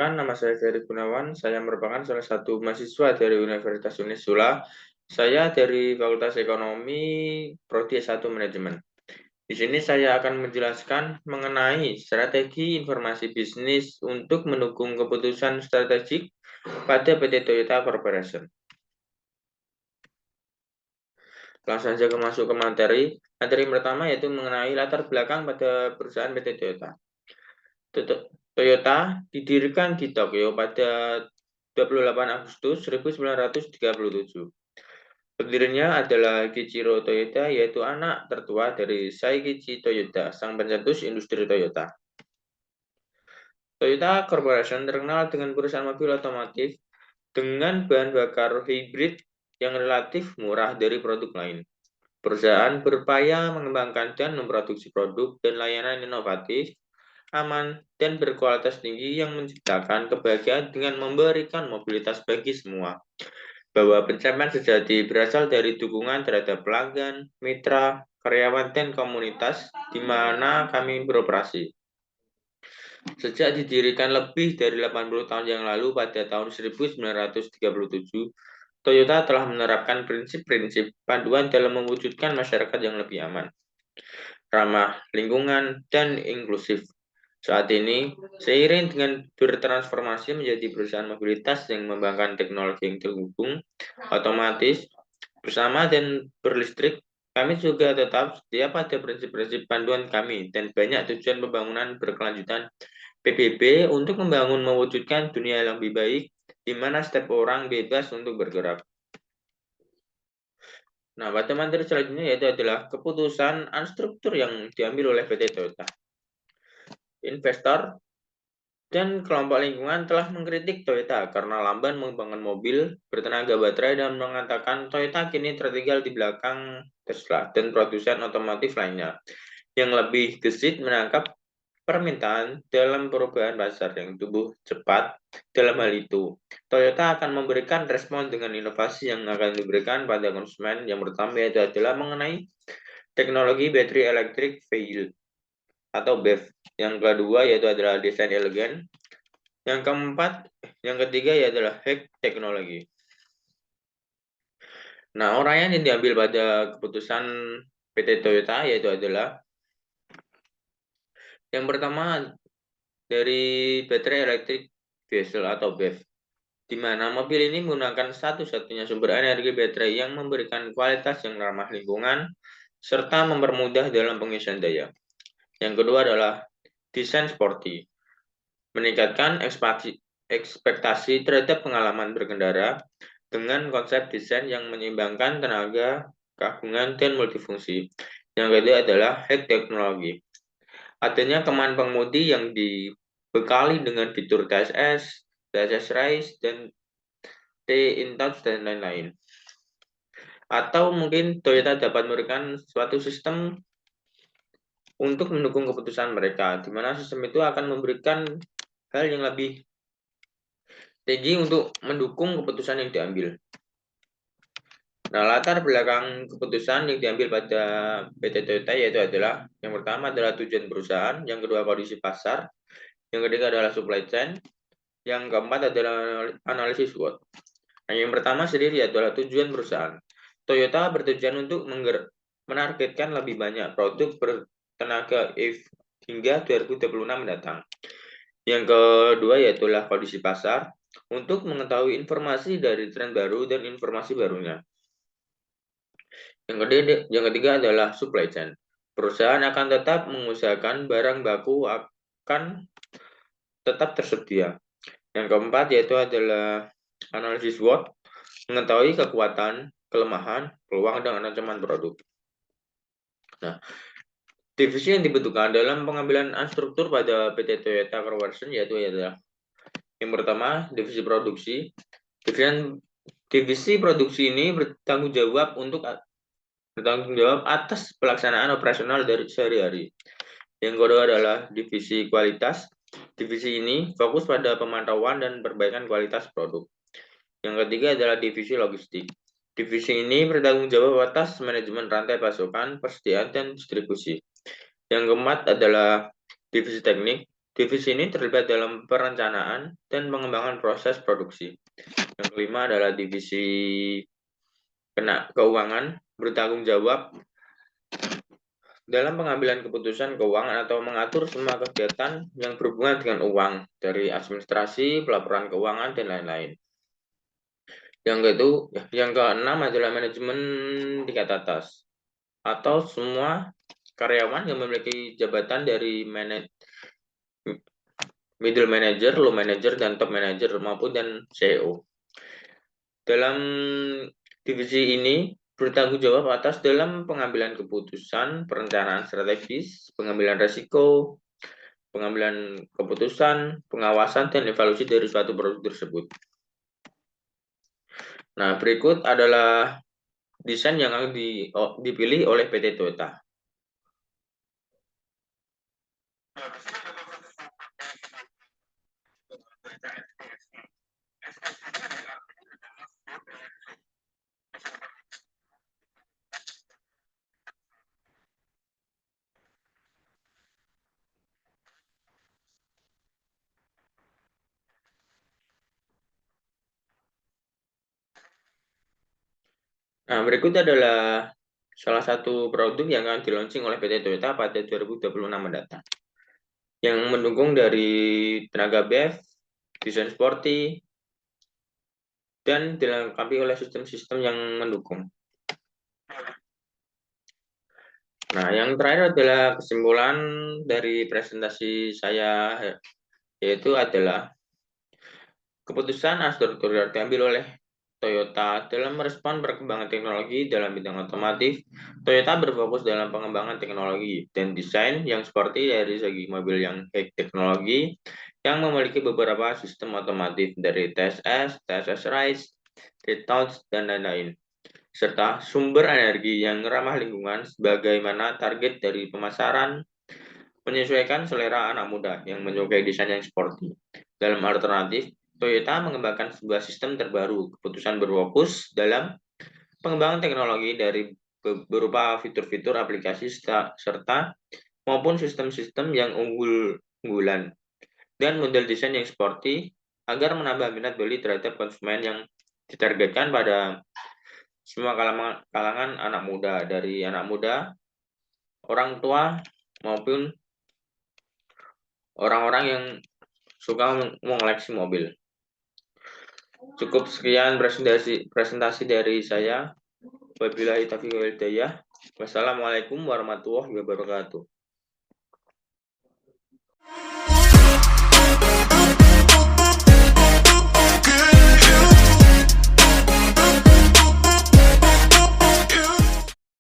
Perkenalkan, nama saya Ferry Gunawan. Saya merupakan salah satu mahasiswa dari Universitas Unisula. Saya dari Fakultas Ekonomi, Prodi S1 Manajemen. Di sini saya akan menjelaskan mengenai strategi informasi bisnis untuk mendukung keputusan strategik pada PT Toyota Corporation. Langsung saja masuk ke materi. Materi pertama yaitu mengenai latar belakang pada perusahaan PT Toyota. Toyota didirikan di Tokyo pada 28 Agustus 1937. Pendirinya adalah Kiichiro Toyoda, yaitu anak tertua dari Saikichi Toyoda, sang pencetus industri Toyota. Toyota Corporation terkenal dengan perusahaan mobil otomotif dengan bahan bakar hibrid yang relatif murah dari produk lain. Perusahaan berupaya mengembangkan dan memproduksi produk dan layanan inovatif, aman, dan berkualitas tinggi yang menciptakan kebahagiaan dengan memberikan mobilitas bagi semua. Bahwa pencapaian sejati berasal dari dukungan terhadap pelanggan, mitra, karyawan, dan komunitas di mana kami beroperasi. Sejak didirikan lebih dari 80 tahun yang lalu pada tahun 1937, Toyota telah menerapkan prinsip-prinsip panduan dalam mewujudkan masyarakat yang lebih aman, ramah lingkungan, dan inklusif. Saat ini, seiring dengan bertransformasi menjadi perusahaan mobilitas yang mengembangkan teknologi yang terhubung, otomatis, bersama dan berlistrik, kami juga tetap setia pada prinsip-prinsip panduan kami dan banyak tujuan pembangunan berkelanjutan PBB untuk membangun mewujudkan dunia yang lebih baik, di mana setiap orang bebas untuk bergerak. Nah, pada materi selanjutnya yaitu adalah keputusan unstruktur yang diambil oleh PT Toyota. Investor dan kelompok lingkungan telah mengkritik Toyota karena lamban mengembangkan mobil bertenaga baterai dan mengatakan Toyota kini tertinggal di belakang Tesla dan produsen otomotif lainnya yang lebih gesit menangkap permintaan dalam perubahan pasar yang tumbuh cepat. Dalam hal itu, Toyota akan memberikan respon dengan inovasi yang akan diberikan pada konsumen. Yang pertama yaitu adalah mengenai teknologi battery electric vehicle atau BEV. Yang kedua yaitu adalah desain elegan. Yang keempat, yang ketiga yaitu hack teknologi. Nah, orang yang diambil pada keputusan PT Toyota yaitu adalah yang pertama dari baterai electric vehicle atau BEV, di mana mobil ini menggunakan satu-satunya sumber energi baterai yang memberikan kualitas yang ramah lingkungan serta mempermudah dalam pengisian daya. Yang kedua adalah desain sporty, meningkatkan ekspektasi terhadap pengalaman berkendara dengan konsep desain yang menyeimbangkan tenaga, keagungan, dan multifungsi. Yang kedua adalah hack teknologi. Adanya kemampuan pengemudi yang dibekali dengan fitur TSS, TSS Race, dan T-InTouch, dan lain-lain. Atau mungkin Toyota dapat memberikan suatu sistem untuk mendukung keputusan mereka, di mana sistem itu akan memberikan hal yang lebih tinggi untuk mendukung keputusan yang diambil. Nah, latar belakang keputusan yang diambil pada PT Toyota yaitu adalah yang pertama adalah tujuan perusahaan, yang kedua kondisi pasar, yang ketiga adalah supply chain, yang keempat adalah analisis SWOT. Nah, yang pertama sendiri adalah tujuan perusahaan. Toyota bertujuan untuk menargetkan lebih banyak produk bertenaga EV hingga 2026 mendatang. Yang kedua yaitu kondisi pasar untuk mengetahui informasi dari tren baru dan informasi barunya. Yang ketiga adalah supply chain. Perusahaan akan tetap mengusahakan barang baku akan tetap tersedia. Yang keempat yaitu adalah analisis SWOT, mengetahui kekuatan, kelemahan, peluang, dan ancaman produk. Nah, divisi yang dibutuhkan dalam pengambilan struktur pada PT Toyota Corporation yaitu adalah yang pertama, divisi produksi. Divisi produksi ini bertanggung jawab atas pelaksanaan operasional dari sehari-hari. Yang kedua adalah divisi kualitas. Divisi ini fokus pada pemantauan dan perbaikan kualitas produk. Yang ketiga adalah divisi logistik. Divisi ini bertanggung jawab atas manajemen rantai pasokan, persediaan, dan distribusi. Yang keempat adalah divisi teknik. Divisi ini terlibat dalam perencanaan dan pengembangan proses produksi. Yang kelima adalah divisi keuangan, bertanggung jawab dalam pengambilan keputusan keuangan atau mengatur semua kegiatan yang berhubungan dengan uang, dari administrasi, pelaporan keuangan, dan lain-lain. Yang keenam adalah manajemen tingkat atas, atau semua karyawan yang memiliki jabatan dari middle manager, low manager, dan top manager maupun dan CEO. Dalam divisi ini bertanggung jawab atas dalam pengambilan keputusan, perencanaan strategis, pengambilan risiko, pengambilan keputusan, pengawasan, dan evaluasi dari suatu produk tersebut. Nah, berikut adalah desain yang akan dipilih oleh PT Toyota. Nah, berikut adalah salah satu produk yang akan di-launching oleh PT Toyota pada 2026 mendatang. Yang mendukung dari tenaga BEV, desain sporty, dan dilengkapi oleh sistem-sistem yang mendukung. Nah, yang terakhir adalah kesimpulan dari presentasi saya, yaitu adalah keputusan struktural diambil oleh Toyota dalam merespon perkembangan teknologi dalam bidang otomotif. Toyota berfokus dalam pengembangan teknologi dan desain yang seperti dari segi mobil yang high teknologi yang memiliki beberapa sistem otomotif dari TSS, TSS Rise, Touch, dan lain-lain, serta sumber energi yang ramah lingkungan sebagaimana target dari pemasaran, menyesuaikan selera anak muda yang menyukai desain yang sporty. Dalam alternatif, Toyota mengembangkan sebuah sistem terbaru, keputusan berfokus dalam pengembangan teknologi dari berupa fitur-fitur aplikasi serta maupun sistem-sistem yang unggulan dan model desain yang sporty agar menambah minat beli terhadap konsumen yang ditargetkan pada semua kalangan anak muda, dari anak muda, orang tua, maupun orang-orang yang suka mengoleksi mobil. Cukup sekian presentasi dari saya. Wabillahi taufiq wal hidayah. Wassalamualaikum warahmatullahi wabarakatuh.